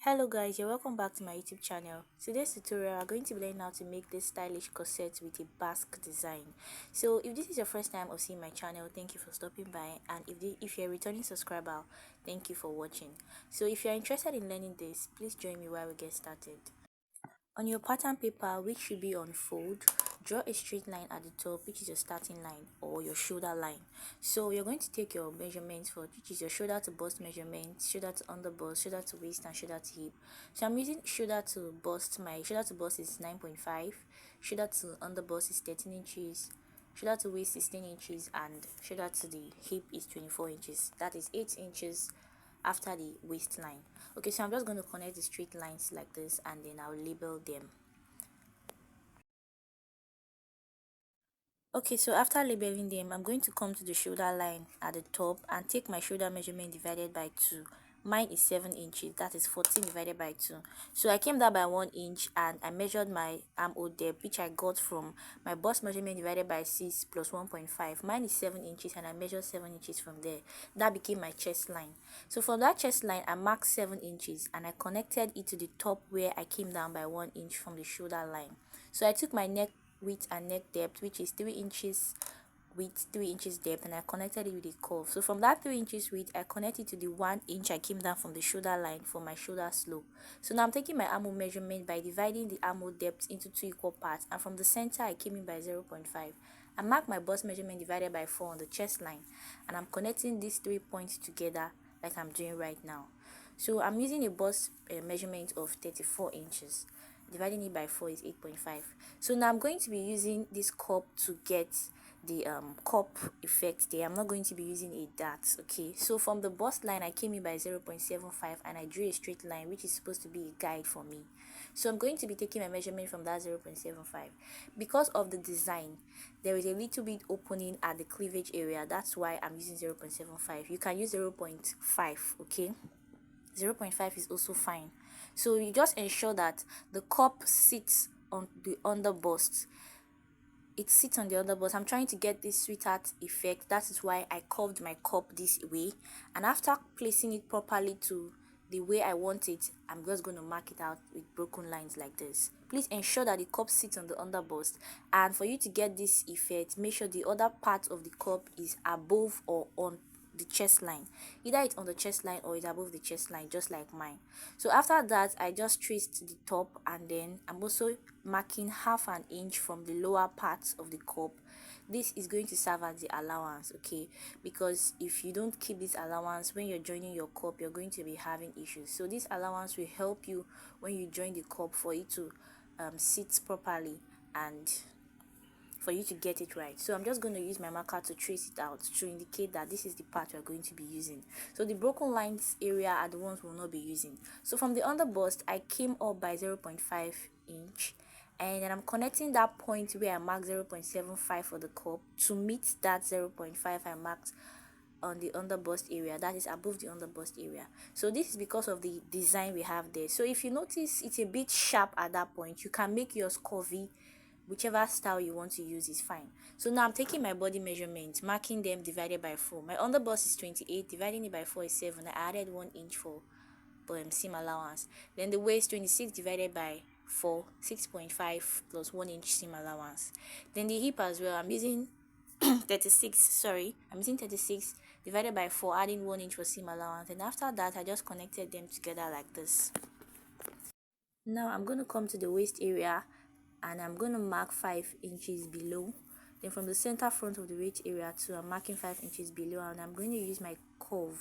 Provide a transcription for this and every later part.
Hello guys, you're welcome back to my YouTube channel. Today's tutorial, I'm going to be learning how to make this stylish corset with a basque design. So if this is your first time of seeing my channel, thank you for stopping by, and if you're a returning subscriber, thank you for watching. So if you're interested in learning this, please join me while we get started. On your pattern paper, which should be on fold, draw a straight line at the top, which is your starting line or your shoulder line. So you're going to take your measurements for which is your shoulder to bust measurement, shoulder to under bust, shoulder to waist, and shoulder to hip. So I'm using shoulder to bust. My shoulder to bust is 9.5, shoulder to under bust is 13 inches, shoulder to waist is 16 inches, and shoulder to the hip is 24 inches. That is 8 inches after the waistline. Okay, so I'm just going to connect the straight lines like this, and then I'll label them. Okay, so after labeling them, I'm going to come to the shoulder line at the top and take my shoulder measurement divided by 2. Mine is 7 inches, that is 14 divided by 2. So I came down by 1 inch and I measured my armhole depth, which I got from my bust measurement divided by 6 plus 1.5. Mine is 7 inches and I measured 7 inches from there. That became my chest line. So from that chest line, I marked 7 inches and I connected it to the top where I came down by 1 inch from the shoulder line. So I took my neck width and neck depth, which is 3 inches width, 3 inches depth, and I connected it with a curve. So from that 3 inches width, I connected to the 1 inch I came down from the shoulder line for my shoulder slope. So now I'm taking my armhole measurement by dividing the armhole depth into 2 equal parts, and from the center I came in by 0.5. I mark my bust measurement divided by 4 on the chest line, and I'm connecting these 3 points together like I'm doing right now. So I'm using a bust measurement of 34 inches. Dividing it by 4 is 8.5. So now I'm going to be using this cup to get the cup effect there. I'm not going to be using a dart. Okay, so from the bust line I came in by 0.75 and I drew a straight line, which is supposed to be a guide for me. So I'm going to be taking my measurement from that 0.75. Because of the design, there is a little bit opening at the cleavage area. That's why I'm using 0.75. You can use 0.5. okay, 0.5 is also fine. So you just ensure that the cup sits on the under bust. It sits on the under bust. I'm trying to get this sweetheart effect. That is why I curved my cup this way, and after placing it properly to the way I want it, I'm just going to mark it out with broken lines like this. Please ensure that the cup sits on the under bust, and for you to get this effect, make sure the other part of the cup is above or on the chest line. Either it's on the chest line or it's above the chest line, just like mine. So after that, I just traced the top, and then I'm also marking half an inch from the lower parts of the cup. This is going to serve as the allowance, okay, because if you don't keep this allowance when you're joining your cup, you're going to be having issues. So this allowance will help you when you join the cup for it to sit properly and for you to get it right. So I'm just going to use my marker to trace it out to indicate that this is the part we're going to be using. So the broken lines area are the ones we'll not be using. So from the under bust, I came up by 0.5 inch, and then I'm connecting that point where I marked 0.75 for the cup to meet that 0.5 I marked on the under bust area, that is above the under bust area. So this is because of the design we have there. So if you notice it's a bit sharp at that point, you can make yours curvy. Whichever style you want to use is fine. So now I'm taking my body measurement, marking them divided by 4. My under bust is 28, dividing it by 4 is 7. I added 1 inch for seam allowance. Then the waist, 26 divided by 4, 6.5 plus 1 inch seam allowance. Then the hip as well, I'm using 36, sorry, I'm using 36 divided by 4, adding 1 inch for seam allowance. And after that, I just connected them together like this. Now I'm going to come to the waist area, and I'm going to mark 5 inches below. Then from the center front of the waist area too, I'm marking 5 inches below, and I'm going to use my curve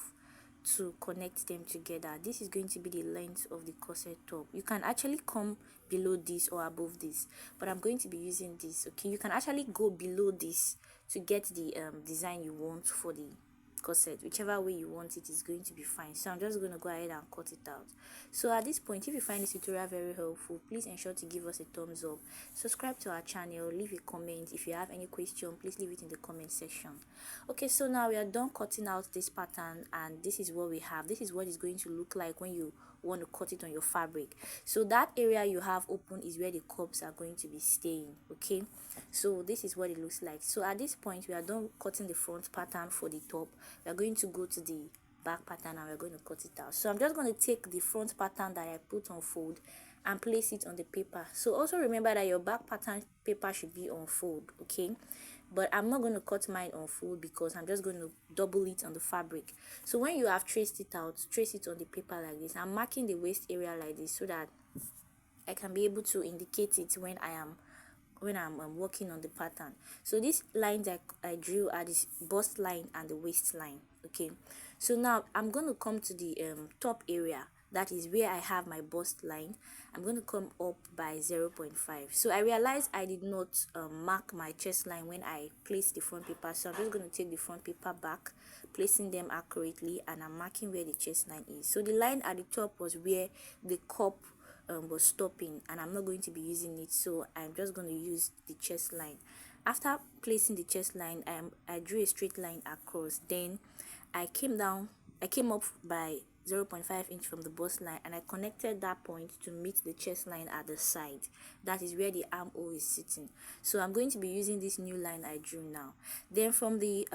to connect them together. This is going to be the length of the corset top. You can actually come below this or above this, but I'm going to be using this. Okay, you can actually go below this to get the design you want for the corset. Whichever way you want it is going to be fine. So I'm just going to go ahead and cut it out. So at this point, if you find this tutorial very helpful, please ensure to give us a thumbs up, subscribe to our channel, leave a comment. If you have any question, please leave it in the comment section. Okay, so now we are done cutting out this pattern, and this is what we have. This is what it's going to look like when you want to cut it on your fabric. So that area you have open is where the cups are going to be staying. Okay, so this is what it looks like. So at this point, we are done cutting the front pattern for the top. We are going to go to the back pattern and we're going to cut it out. So I'm just going to take the front pattern that I put on fold and place it on the paper. So also remember that your back pattern paper should be on fold, okay? But I'm not going to cut mine on fold because I'm just going to double it on the fabric. So when you have traced it out, trace it on the paper like this. I'm marking the waist area like this so that I can be able to indicate it when I'm working on the pattern. So these lines I drew are this bust line and the waistline, okay? So now I'm going to come to the top area, that is where I have my bust line. I'm going to come up by 0.5. So I realized I did not mark my chest line when I placed the front paper, so I'm just going to take the front paper back, placing them accurately, and I'm marking where the chest line is. So the line at the top was where the cup was stopping, and I'm not going to be using it, so I'm just going to use the chest line. After placing the chest line, I drew a straight line across. Then I came up by 0.5 inch from the bust line, and I connected that point to meet the chest line at the side. That is where the armhole is sitting. So I'm going to be using this new line I drew now. Then from the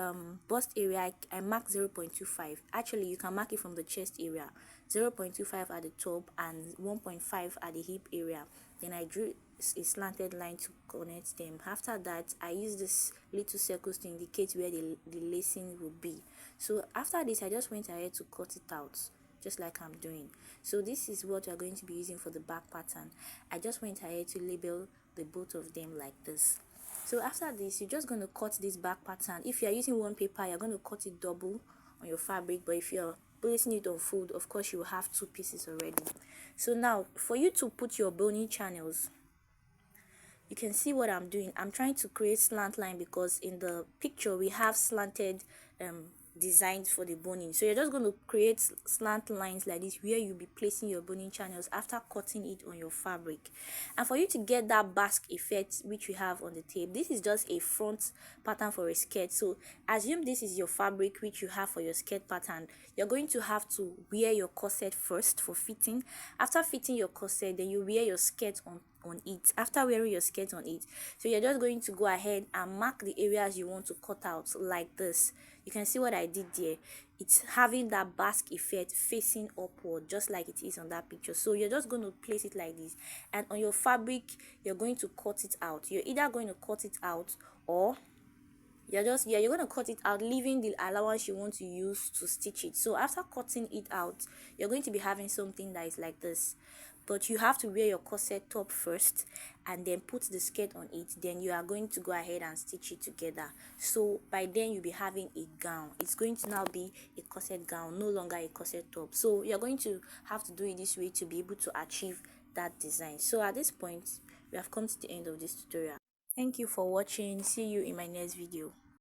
bust area, I marked 0.25. Actually, you can mark it from the chest area, 0.25 at the top and 1.5 at the hip area. Then I drew a slanted line to connect them. After that, I use this little circles to indicate where the lacing will be. So after this, I just went ahead to cut it out, just like I'm doing. So this is what we're going to be using for the back pattern. I just went ahead to label the both of them like this. So after this, you're just going to cut this back pattern. If you're using one paper, you're going to cut it double on your fabric, but if you're placing it on fold, of course you will have two pieces already. So now for you to put your boning channels, you can see what I'm doing. I'm trying to create slant line because in the picture we have slanted designs for the boning. So you're just going to create slant lines like this where you'll be placing your boning channels after cutting it on your fabric. And for you to get that basque effect which we have on the tape, this is just a front pattern for a skirt. So assume this is your fabric which you have for your skirt pattern. You're going to have to wear your corset first for fitting. After fitting your corset, then you wear your skirt on it. After wearing your skirt on it, so you're just going to go ahead and mark the areas you want to cut out like this. You can see what I did there. It's having that basque effect facing upward, just like it is on that picture. So you're just going to place it like this, and on your fabric you're going to cut it out. You're either going to cut it out, or you're going to cut it out, leaving the allowance you want to use to stitch it. So after cutting it out, you're going to be having something that is like this, but you have to wear your corset top first and then put the skirt on it. Then you are going to go ahead and stitch it together. So by then you'll be having a gown. It's going to now be a corset gown, no longer a corset top. So you're going to have to do it this way to be able to achieve that design. So at this point, we have come to the end of this tutorial. Thank you for watching. See you in my next video.